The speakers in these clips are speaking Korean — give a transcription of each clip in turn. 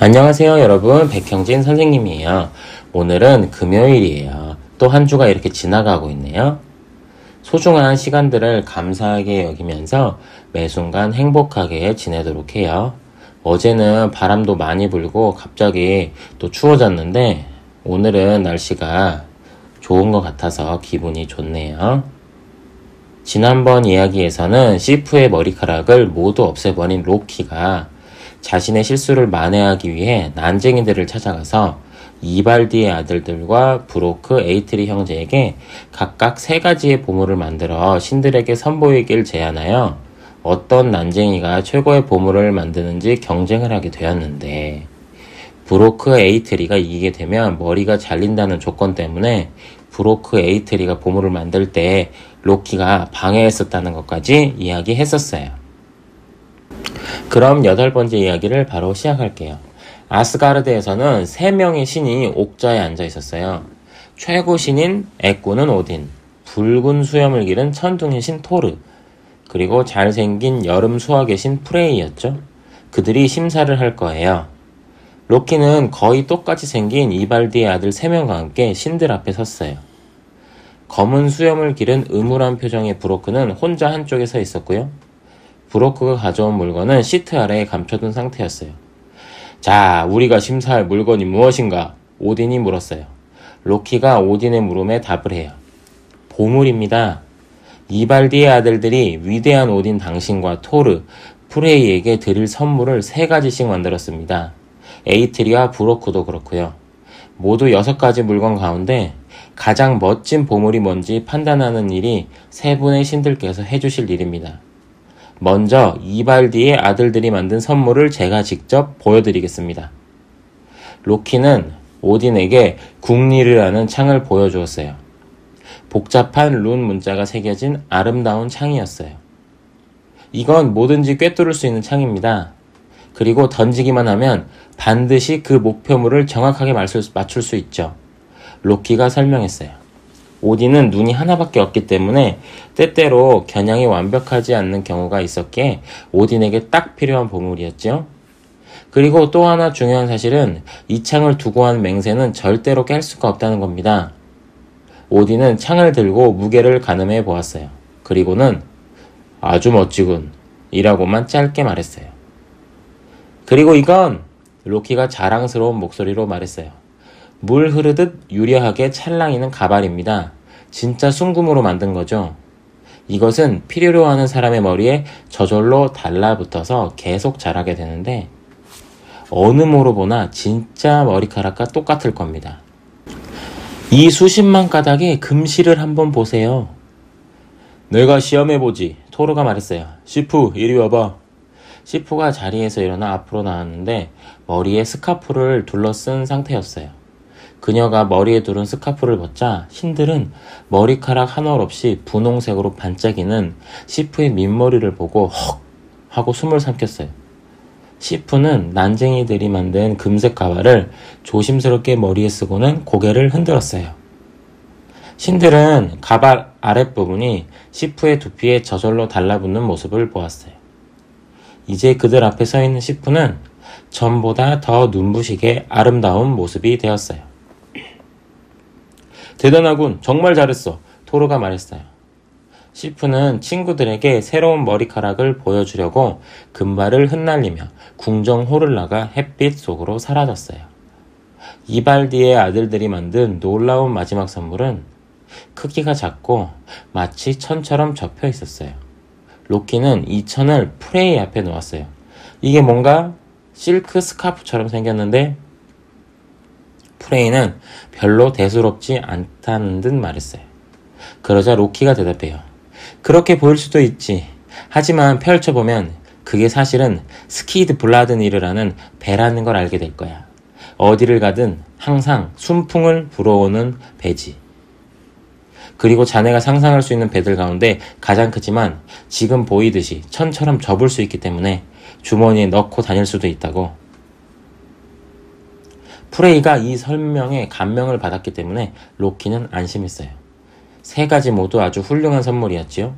안녕하세요 여러분, 백형진 선생님이에요. 오늘은 금요일이에요. 또 한 주가 이렇게 지나가고 있네요. 소중한 시간들을 감사하게 여기면서 매 순간 행복하게 지내도록 해요. 어제는 바람도 많이 불고 갑자기 또 추워졌는데 오늘은 날씨가 좋은 것 같아서 기분이 좋네요. 지난번 이야기에서는 시프의 머리카락을 모두 없애버린 로키가 자신의 실수를 만회하기 위해 난쟁이들을 찾아가서 이발디의 아들들과 브로크, 에이트리 형제에게 각각 3가지의 보물을 만들어 신들에게 선보이길 제안하여 어떤 난쟁이가 최고의 보물을 만드는지 경쟁을 하게 되었는데, 브로크, 에이트리가 이기게 되면 머리가 잘린다는 조건 때문에 브로크, 에이트리가 보물을 만들 때 로키가 방해했었다는 것까지 이야기했었어요. 그럼 8번째 이야기를 바로 시작할게요. 아스가르드에서는 3명의 신이 옥자에 앉아 있었어요. 최고 신인 에꼬는 오딘, 붉은 수염을 기른 천둥의 신 토르, 그리고 잘생긴 여름 수학의 신 프레이였죠. 그들이 심사를 할 거예요. 로키는 거의 똑같이 생긴 이발디의 아들 3명과 함께 신들 앞에 섰어요. 검은 수염을 기른 음울한 표정의 브로크는 혼자 한쪽에 서 있었고요. 브로크가 가져온 물건은 시트 아래에 감춰둔 상태였어요. 자, 우리가 심사할 물건이 무엇인가? 오딘이 물었어요. 로키가 오딘의 물음에 답을 해요. 보물입니다. 이발디의 아들들이 위대한 오딘 당신과 토르, 프레이에게 드릴 선물을 3가지씩 만들었습니다. 에이트리와 브로크도 그렇고요. 모두 6가지 물건 가운데 가장 멋진 보물이 뭔지 판단하는 일이 3분의 신들께서 해주실 일입니다. 먼저 이발디의 아들들이 만든 선물을 제가 직접 보여드리겠습니다. 로키는 오딘에게 국리르라는 창을 보여주었어요. 복잡한 룬 문자가 새겨진 아름다운 창이었어요. 이건 뭐든지 꿰뚫을 수 있는 창입니다. 그리고 던지기만 하면 반드시 그 목표물을 정확하게 맞출 수 있죠. 로키가 설명했어요. 오딘은 눈이 하나밖에 없기 때문에 때때로 겨냥이 완벽하지 않는 경우가 있었기에 오딘에게 딱 필요한 보물이었죠. 그리고 또 하나 중요한 사실은 이 창을 두고 한 맹세는 절대로 깰 수가 없다는 겁니다. 오딘은 창을 들고 무게를 가늠해 보았어요. 그리고는 아주 멋지군 이라고만 짧게 말했어요. 그리고 이건 로키가 자랑스러운 목소리로 말했어요. 물 흐르듯 유려하게 찰랑이는 가발입니다. 진짜 순금으로 만든 거죠. 이것은 필요로 하는 사람의 머리에 저절로 달라붙어서 계속 자라게 되는데 어느 모로 보나 진짜 머리카락과 똑같을 겁니다. 이 수십만 가닥의 금실을 한번 보세요. 내가 시험해보지. 토르가 말했어요. 시프, 이리 와봐. 시프가 자리에서 일어나 앞으로 나왔는데 머리에 스카프를 둘러쓴 상태였어요. 그녀가 머리에 두른 스카프를 벗자 신들은 머리카락 한 올 없이 분홍색으로 반짝이는 시프의 민머리를 보고 헉 하고 숨을 삼켰어요. 시프는 난쟁이들이 만든 금색 가발을 조심스럽게 머리에 쓰고는 고개를 흔들었어요. 신들은 가발 아랫부분이 시프의 두피에 저절로 달라붙는 모습을 보았어요. 이제 그들 앞에 서 있는 시프는 전보다 더 눈부시게 아름다운 모습이 되었어요. 대단하군. 정말 잘했어. 토르가 말했어요. 시프는 친구들에게 새로운 머리카락을 보여주려고 금발을 흩날리며 궁정호를 나가 햇빛 속으로 사라졌어요. 이발디의 아들들이 만든 놀라운 마지막 선물은 크기가 작고 마치 천처럼 접혀 있었어요. 로키는 이 천을 프레이 앞에 놓았어요. 이게 뭔가 실크 스카프처럼 생겼는데 프레이는 별로 대수롭지 않다는 듯 말했어요. 그러자 로키가 대답해요. 그렇게 보일 수도 있지. 하지만 펼쳐보면 그게 사실은 스키드 블라드니르라는 배라는 걸 알게 될 거야. 어디를 가든 항상 순풍을 불어오는 배지. 그리고 자네가 상상할 수 있는 배들 가운데 가장 크지만 지금 보이듯이 천처럼 접을 수 있기 때문에 주머니에 넣고 다닐 수도 있다고. 프레이가 이 설명에 감명을 받았기 때문에 로키는 안심했어요. 3가지 모두 아주 훌륭한 선물이었지요.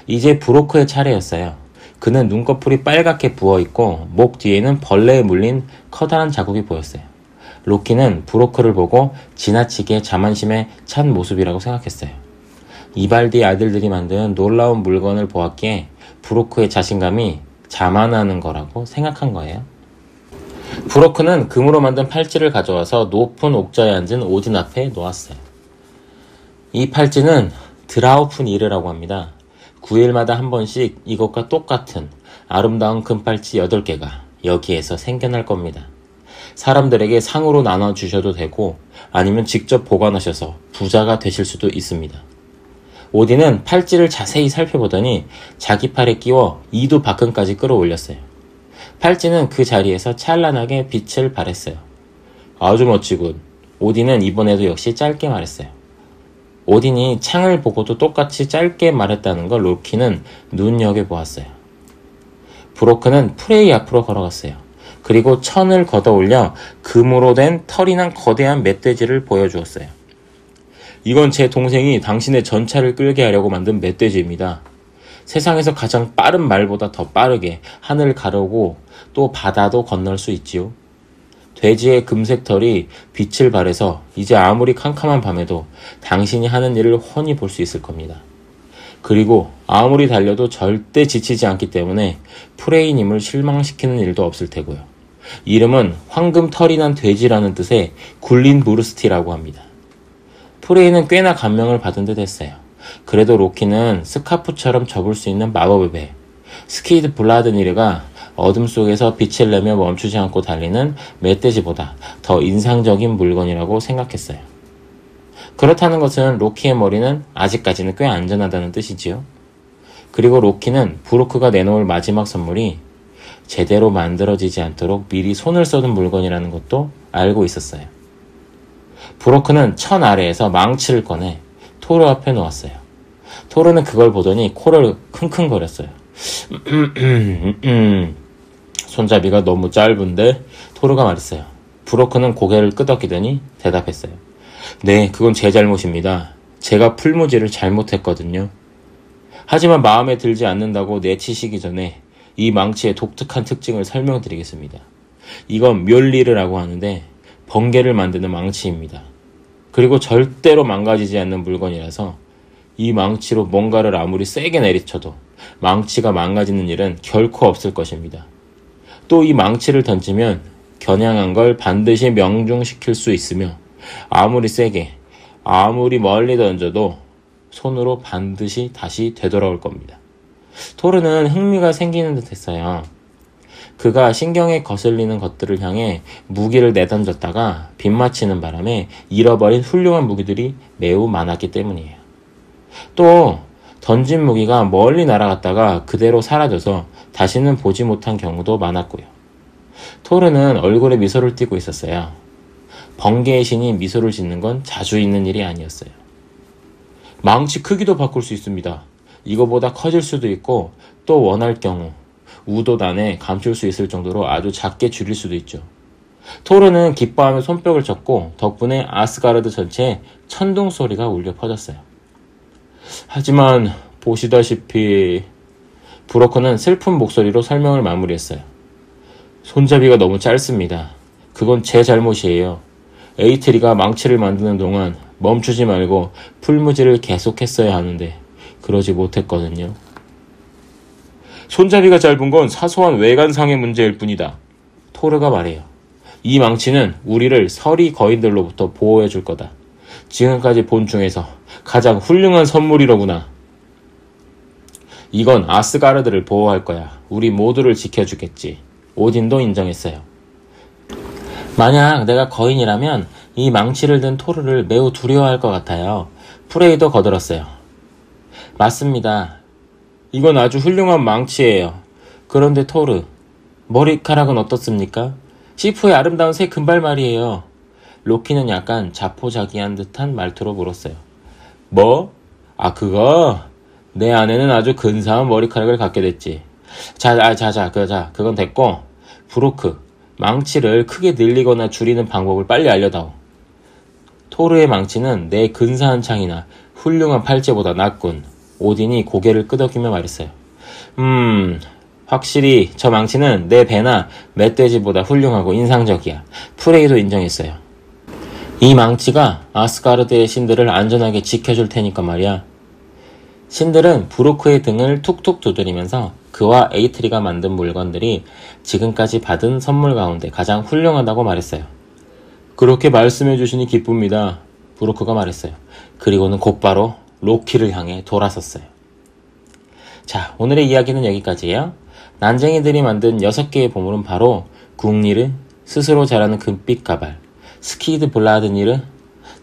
이제 브로크의 차례였어요. 그는 눈꺼풀이 빨갛게 부어있고 목 뒤에는 벌레에 물린 커다란 자국이 보였어요. 로키는 브로크를 보고 지나치게 자만심에 찬 모습이라고 생각했어요. 이발디 아들들이 만든 놀라운 물건을 보았기에 브로크의 자신감이 자만하는 거라고 생각한 거예요. 브로크는 금으로 만든 팔찌를 가져와서 높은 옥자에 앉은 오딘 앞에 놓았어요. 이 팔찌는 드라우프니르라고 합니다. 9일마다 한 번씩 이것과 똑같은 아름다운 금팔찌 8개가 여기에서 생겨날 겁니다. 사람들에게 상으로 나눠주셔도 되고 아니면 직접 보관하셔서 부자가 되실 수도 있습니다. 오딘은 팔찌를 자세히 살펴보더니 자기 팔에 끼워 이두박근까지 끌어올렸어요. 팔찌는 그 자리에서 찬란하게 빛을 발했어요. 아주 멋지군. 오딘은 이번에도 역시 짧게 말했어요. 오딘이 창을 보고도 똑같이 짧게 말했다는 걸 로키는 눈여겨보았어요. 브로크는 프레이 앞으로 걸어갔어요. 그리고 천을 걷어올려 금으로 된 털이 난 거대한 멧돼지를 보여주었어요. 이건 제 동생이 당신의 전차를 끌게 하려고 만든 멧돼지입니다. 세상에서 가장 빠른 말보다 더 빠르게 하늘을 가르고 또 바다도 건널 수 있지요. 돼지의 금색 털이 빛을 발해서 이제 아무리 캄캄한 밤에도 당신이 하는 일을 훤히 볼 수 있을 겁니다. 그리고 아무리 달려도 절대 지치지 않기 때문에 프레이님을 실망시키는 일도 없을 테고요. 이름은 황금 털이 난 돼지라는 뜻의 굴린 브루스티라고 합니다. 프레이는 꽤나 감명을 받은 듯 했어요. 그래도 로키는 스카프처럼 접을 수 있는 마법의 배, 스키드 블라드니르가 어둠 속에서 빛을 내며 멈추지 않고 달리는 멧돼지보다 더 인상적인 물건이라고 생각했어요. 그렇다는 것은 로키의 머리는 아직까지는 꽤 안전하다는 뜻이지요. 그리고 로키는 브로크가 내놓을 마지막 선물이 제대로 만들어지지 않도록 미리 손을 써둔 물건이라는 것도 알고 있었어요. 브로크는 천 아래에서 망치를 꺼내 토르 앞에 놓았어요. 토르는 그걸 보더니 코를 킁킁거렸어요. 손잡이가 너무 짧은데? 토르가 말했어요. 브로크는 고개를 끄덕이더니 대답했어요. 네, 그건 제 잘못입니다. 제가 풀무지를 잘못했거든요. 하지만 마음에 들지 않는다고 내치시기 전에 이 망치의 독특한 특징을 설명드리겠습니다. 이건 멸리르라고 하는데 번개를 만드는 망치입니다. 그리고 절대로 망가지지 않는 물건이라서 이 망치로 뭔가를 아무리 세게 내리쳐도 망치가 망가지는 일은 결코 없을 것입니다. 또 이 망치를 던지면 겨냥한 걸 반드시 명중시킬 수 있으며 아무리 세게, 아무리 멀리 던져도 손으로 반드시 다시 되돌아올 겁니다. 토르는 흥미가 생기는 듯 했어요. 그가 신경에 거슬리는 것들을 향해 무기를 내던졌다가 빗맞히는 바람에 잃어버린 훌륭한 무기들이 매우 많았기 때문이에요. 또 던진 무기가 멀리 날아갔다가 그대로 사라져서 다시는 보지 못한 경우도 많았고요. 토르는 얼굴에 미소를 띠고 있었어요. 번개의 신이 미소를 짓는 건 자주 있는 일이 아니었어요. 망치 크기도 바꿀 수 있습니다. 이거보다 커질 수도 있고 또 원할 경우 우돛 안에 감출 수 있을 정도로 아주 작게 줄일 수도 있죠. 토르는 기뻐하며 손뼉을 쳤고 덕분에 아스가르드 전체에 천둥 소리가 울려 퍼졌어요. 하지만 보시다시피 브로크는 슬픈 목소리로 설명을 마무리했어요. 손잡이가 너무 짧습니다. 그건 제 잘못이에요. 에이트리가 망치를 만드는 동안 멈추지 말고 풀무지를 계속했어야 하는데 그러지 못했거든요. 손잡이가 짧은 건 사소한 외관상의 문제일 뿐이다. 토르가 말해요. 이 망치는 우리를 서리 거인들로부터 보호해 줄 거다. 지금까지 본 중에서 가장 훌륭한 선물이로구나. 이건 아스가르드를 보호할 거야. 우리 모두를 지켜주겠지. 오딘도 인정했어요. 만약 내가 거인이라면 이 망치를 든 토르를 매우 두려워할 것 같아요. 프레이도 거들었어요. 맞습니다. 이건 아주 훌륭한 망치예요. 그런데 토르, 머리카락은 어떻습니까? 시프의 아름다운 새 금발 말이에요. 로키는 약간 자포자기한 듯한 말투로 물었어요. 뭐? 아, 그거? 내 아내는 아주 근사한 머리카락을 갖게 됐지. 그건 됐고, 브로크, 망치를 크게 늘리거나 줄이는 방법을 빨리 알려다오. 토르의 망치는 내 근사한 창이나 훌륭한 팔찌보다 낫군. 오딘이 고개를 끄덕이며 말했어요. 확실히 저 망치는 내 배나 멧돼지보다 훌륭하고 인상적이야. 프레이도 인정했어요. 이 망치가 아스가르드의 신들을 안전하게 지켜줄 테니까 말이야. 신들은 브로크의 등을 툭툭 두드리면서 그와 에이트리가 만든 물건들이 지금까지 받은 선물 가운데 가장 훌륭하다고 말했어요. 그렇게 말씀해 주시니 기쁩니다. 브로크가 말했어요. 그리고는 곧바로 로키를 향해 돌아섰어요. 자, 오늘의 이야기는 여기까지예요. 난쟁이들이 만든 6개의 보물은 바로 궁리르, 스스로 자라는 금빛 가발, 스키드 블라드니르,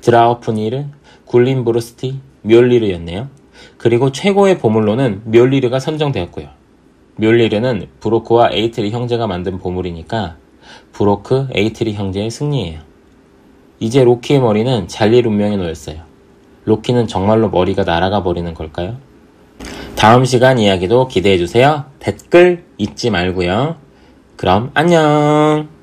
드라우프니르, 굴린브루스티, 묠리르였네요. 그리고 최고의 보물로는 묠리르가 선정되었고요. 묠리르는 브로크와 에이트리 형제가 만든 보물이니까 브로크, 에이트리 형제의 승리예요. 이제 로키의 머리는 잘릴 운명에 놓였어요. 로키는 정말로 머리가 날아가 버리는 걸까요? 다음 시간 이야기도 기대해주세요. 댓글 잊지 말고요. 그럼 안녕!